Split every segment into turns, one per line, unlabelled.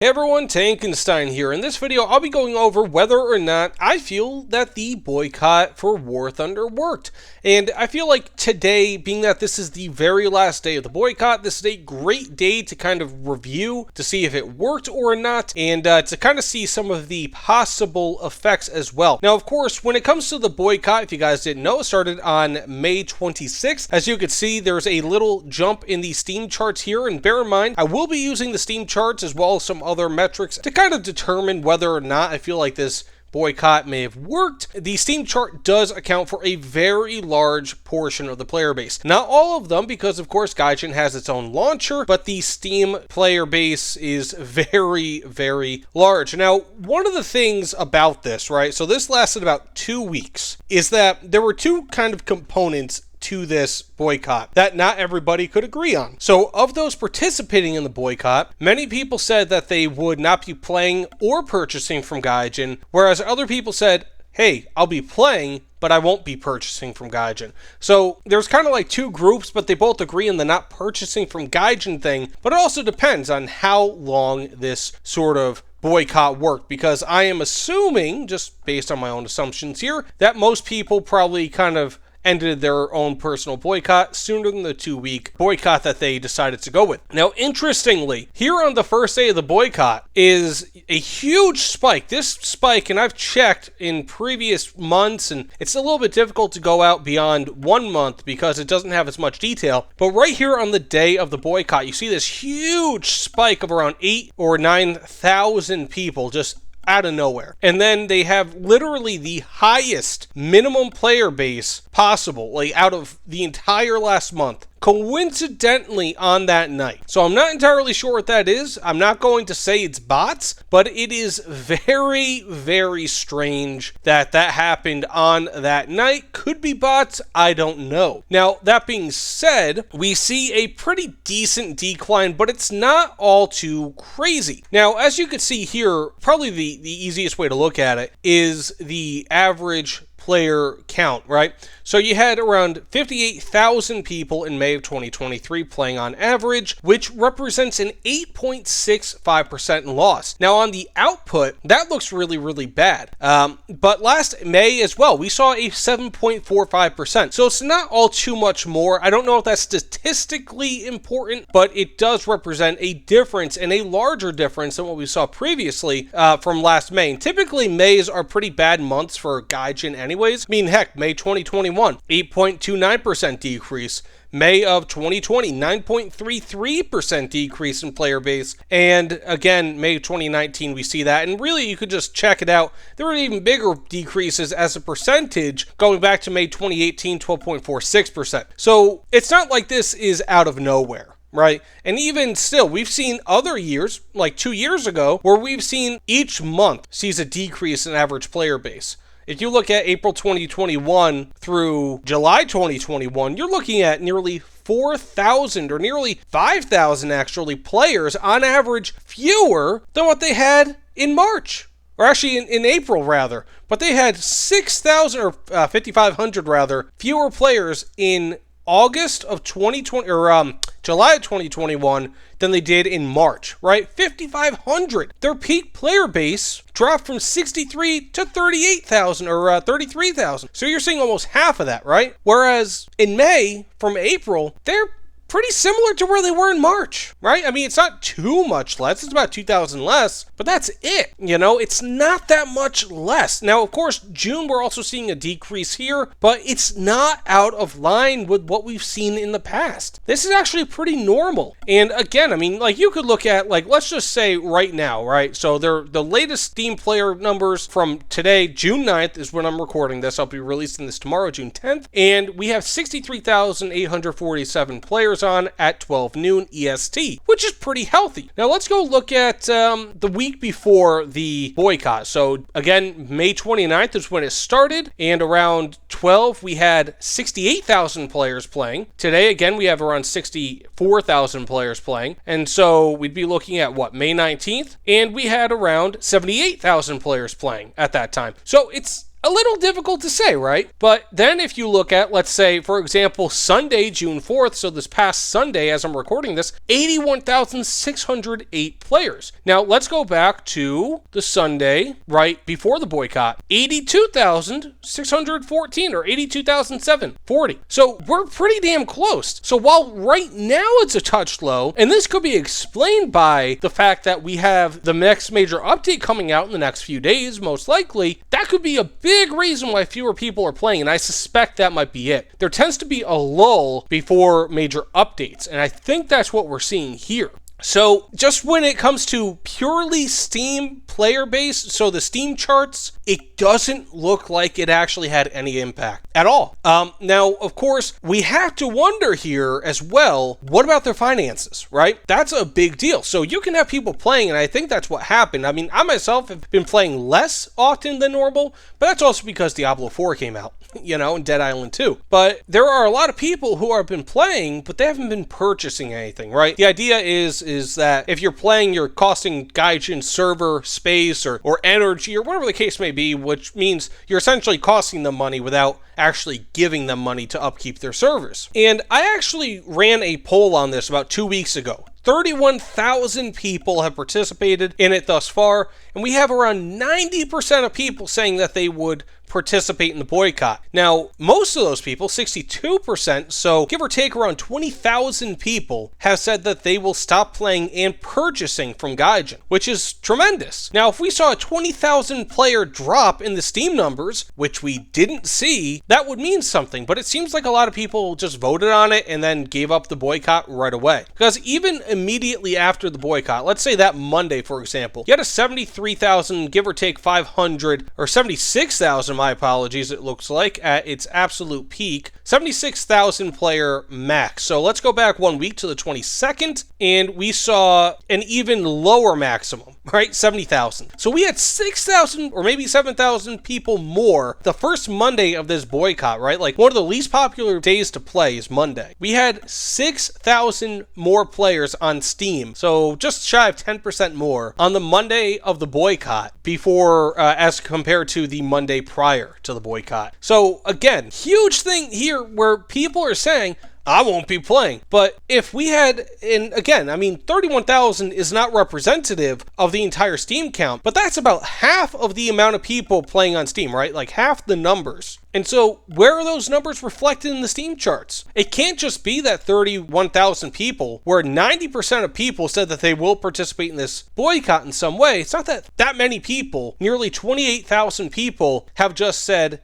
Hey everyone, Tankenstein here. In this video, I'll be going over whether or not I feel that the boycott for War Thunder worked. And I feel like today, being that this is the very last day of the boycott, this is a great day to kind of review to see if it worked or not, and to kind of see some of the possible effects as well. Now, of course, when it comes to the boycott, if you guys didn't know, it started on May 26th. As you can see, there's a little jump in the Steam charts here, and bear in mind, I will be using the Steam charts as well as some other metrics to kind of determine whether or not I feel like this boycott may have worked. The Steam chart does account for a very large portion of the player base. Not all of them, because of course Gaijin has its own launcher, but the Steam player base is very, very large. Now, one of the things about this, right, so this lasted about 2 weeks, is that there were two kind of components to this boycott that not everybody could agree on. So of those participating in the boycott, many people said that they would not be playing or purchasing from Gaijin, whereas other people said, hey, I'll be playing, but I won't be purchasing from Gaijin. So there's kind of like two groups, but they both agree on the not purchasing from Gaijin thing, but it also depends on how long this sort of boycott worked, because I am assuming, just based on my own assumptions here, that most people probably kind of ended their own personal boycott sooner than the 2-week boycott that they decided to go with. Now, interestingly, here on the first day of the boycott is a huge spike. This spike, and I've checked in previous months, and it's a little bit difficult to go out beyond 1 month because it doesn't have as much detail, but right here on the day of the boycott, you see this huge spike of around 8,000 or 9,000 people just out of nowhere. And then they have literally the highest minimum player base possible, like out of the entire last month, coincidentally on that night. So I'm not entirely sure what that is. I'm not going to say it's bots, but it is very, very strange that that happened on that night. Could be bots, I don't know. Now, that being said, we see a pretty decent decline, but it's not all too crazy. Now, as you can see here, probably the easiest way to look at it is the average player count, right? So you had around 58,000 people in May of 2023 playing on average, which represents an 8.65% loss. Now on the output, that looks really, really bad. But last May as well, we saw a 7.45%. So it's not all too much more. I don't know if that's statistically important, but it does represent a difference, and a larger difference than what we saw previously from last May. And typically Mays are pretty bad months for Gaijin anyways. I mean, heck, May 2021, 8.29% decrease. May of 2020, 9.33% decrease in player base. And again, May 2019, we see that. And really, you could just check it out. There were even bigger decreases as a percentage going back to May 2018, 12.46%. So it's not like this is out of nowhere, right? And even still, we've seen other years, like 2 years ago, where we've seen each month sees a decrease in average player base. If you look at April 2021 through July 2021, you're looking at nearly 4,000 or nearly 5,000 actually players on average fewer than what they had in March. Or actually in April rather. But they had 6,000 or 5,500 rather fewer players in August of 2020 or July of 2021 than they did in March, right? 5,500. Their peak player base dropped from 63 to 38,000 or 33,000. So you're seeing almost half of that, right? Whereas in May from April, they're pretty similar to where they were in March, right? I mean, it's not too much less. It's about 2,000 less, but that's it. You know, it's not that much less. Now, of course, June, we're also seeing a decrease here, but it's not out of line with what we've seen in the past. This is actually pretty normal. And again, I mean, like you could look at, like, let's just say right now, right? So the latest Steam player numbers from today, June 9th is when I'm recording this. I'll be releasing this tomorrow, June 10th. And we have 63,847 players on at 12 noon EST, which is pretty healthy. Now let's go look at the week before the boycott. So again, May 29th is when it started, and around 12 we had 68,000 players playing. Today again we have around 64,000 players playing, and so we'd be looking at what, May 19th, and we had around 78,000 players playing at that time. So it's a little difficult to say, right? But then if you look at, let's say, for example, Sunday, June 4th, so this past Sunday as I'm recording this, 81,608 players. Now, let's go back to the Sunday right before the boycott. 82,614 or 82,740. So we're pretty damn close. So while right now it's a touch low, and this could be explained by the fact that we have the next major update coming out in the next few days, most likely, that could be a big reason why fewer people are playing, and I suspect that might be it. There tends to be a lull before major updates, and I think that's what we're seeing here. So just when it comes to purely Steam player base, so the Steam charts, it doesn't look like it actually had any impact at all. Now, of course, we have to wonder here as well, what about their finances, right? That's a big deal. So you can have people playing, and I think that's what happened. I mean, I myself have been playing less often than normal, but that's also because Diablo 4 came out, and Dead Island 2. But there are a lot of people who have been playing, but they haven't been purchasing anything, right? The idea is that if you're playing, you're costing Gaijin server space or energy or whatever the case may be, which means you're essentially costing them money without actually giving them money to upkeep their servers. And I actually ran a poll on this about 2 weeks ago. 31,000 people have participated in it thus far, and we have around 90% of people saying that they would participate in the boycott. Now, most of those people, 62%, so give or take around 20,000 people, have said that they will stop playing and purchasing from Gaijin, which is tremendous. Now, if we saw a 20,000 player drop in the Steam numbers, which we didn't see, that would mean something, but it seems like a lot of people just voted on it and then gave up the boycott right away. Because even immediately after the boycott, let's say that Monday, for example, you had a 73,000, give or take 500, or 76,000, my apologies, it looks like, at its absolute peak, 76,000 player max. So let's go back 1 week to the 22nd, and we saw an even lower maximum, right? 70,000. So we had 6,000 or maybe 7,000 people more the first Monday of this boycott, right? Like one of the least popular days to play is Monday. We had 6,000 more players on Steam, so just shy of 10% more on the Monday of the boycott before, as compared to the Monday prior to the boycott. So again, huge thing here where people are saying, I won't be playing. But if we had, and again, I mean, 31,000 is not representative of the entire Steam count, but that's about half of the amount of people playing on Steam, right? Like half the numbers. And so where are those numbers reflected in the Steam charts? It can't just be that 31,000 people, where 90% of people said that they will participate in this boycott in some way. It's not that many people, nearly 28,000 people, have just said,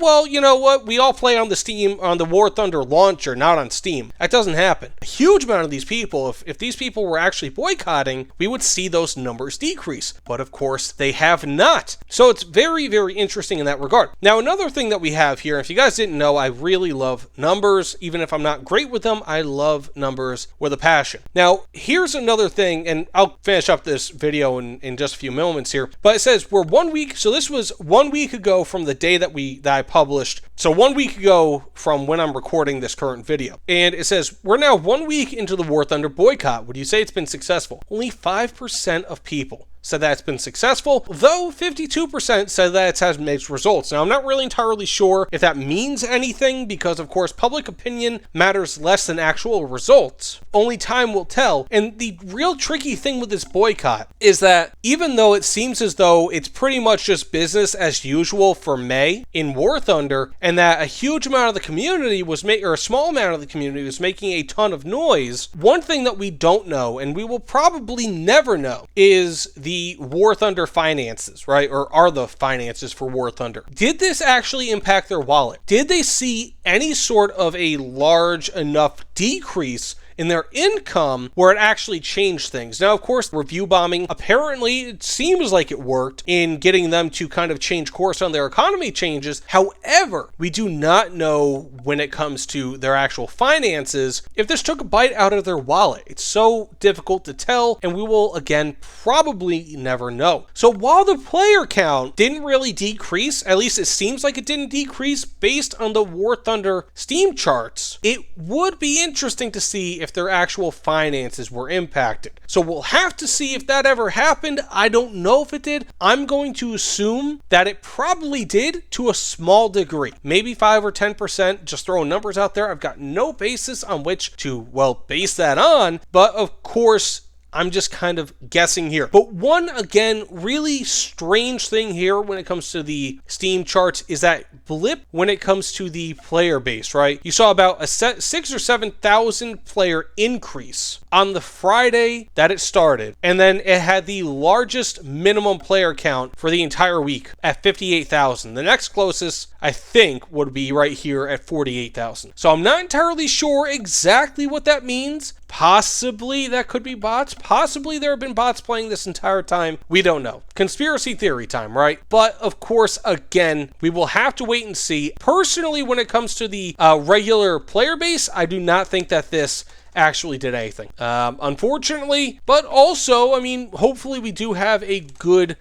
well, you know what? We all play on the Steam, on the War Thunder launcher, not on Steam. That doesn't happen. A huge amount of these people, if these people were actually boycotting, we would see those numbers decrease. But of course, they have not. So it's very, very interesting in that regard. Now, another thing that we have here, if you guys didn't know, I really love numbers. Even if I'm not great with them, I love numbers with a passion. Now, here's another thing, and I'll finish up this video in just a few moments here. But it says we're 1 week, so this was 1 week ago from the day that I published. So 1 week ago from when I'm recording this current video. And it says, we're now 1 week into the War Thunder boycott. Would you say it's been successful? Only 5% of people said that it's been successful, though 52% said that it has mixed results. Now, I'm not really entirely sure if that means anything because, of course, public opinion matters less than actual results. Only time will tell. And the real tricky thing with this boycott is that even though it seems as though it's pretty much just business as usual for May in War Thunder, and that a huge amount of the community was or a small amount of the community was making a ton of noise, one thing that we don't know, and we will probably never know, is the War Thunder finances, right? Or are the finances for War Thunder. Did this actually impact their wallet? Did they see any sort of a large enough decrease in their income where it actually changed things? Now, of course, review bombing, apparently it seems like it worked in getting them to kind of change course on their economy changes. However, we do not know when it comes to their actual finances if this took a bite out of their wallet. It's so difficult to tell, and we will, again, probably never know. So while the player count didn't really decrease, at least it seems like it didn't decrease based on the War Thunder Steam charts, it would be interesting to see if their actual finances were impacted. So we'll have to see if that ever happened. I don't know if it did. I'm going to assume that it probably did to a small degree. Maybe 5 or 10%, just throwing numbers out there. I've got no basis on which to, well, base that on. But of course, I'm just kind of guessing here. But one, again, really strange thing here when it comes to the Steam charts is that blip when it comes to the player base, right? You saw about a 6,000 or 7,000 player increase on the Friday that it started. And then it had the largest minimum player count for the entire week at 58,000. The next closest, I think, would be right here at 48,000. So I'm not entirely sure exactly what that means. Possibly that could be bots. Possibly there have been bots playing this entire time. We don't know. Conspiracy theory time, right? But of course, again, we will have to wait and see. Personally, when it comes to the regular player base, I do not think that this actually did anything. Unfortunately, but also, I mean, hopefully we do have a good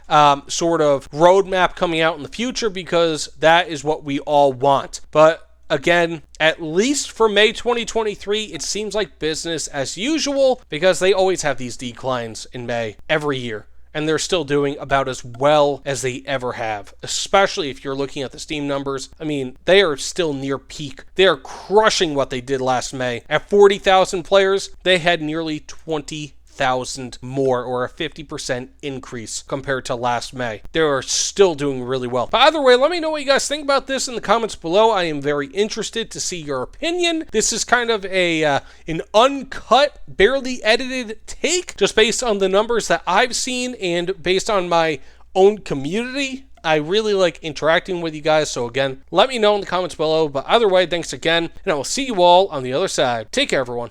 sort of roadmap coming out in the future, because that is what we all want. But again, at least for May 2023, it seems like business as usual, because they always have these declines in May every year. And they're still doing about as well as they ever have, especially if you're looking at the Steam numbers. I mean, they are still near peak. They are crushing what they did last May. At 40,000 players, they had nearly 20,000 more, or a 50% increase compared to last May. They are still doing really well. But either way, let me know what you guys think about this in the comments below. I am very interested to see your opinion. This is kind of an uncut, barely edited take, just based on the numbers that I've seen and based on my own community. I really like interacting with you guys, so again, let me know in the comments below. But either way, thanks again, and I will see you all on the other side. Take care, everyone.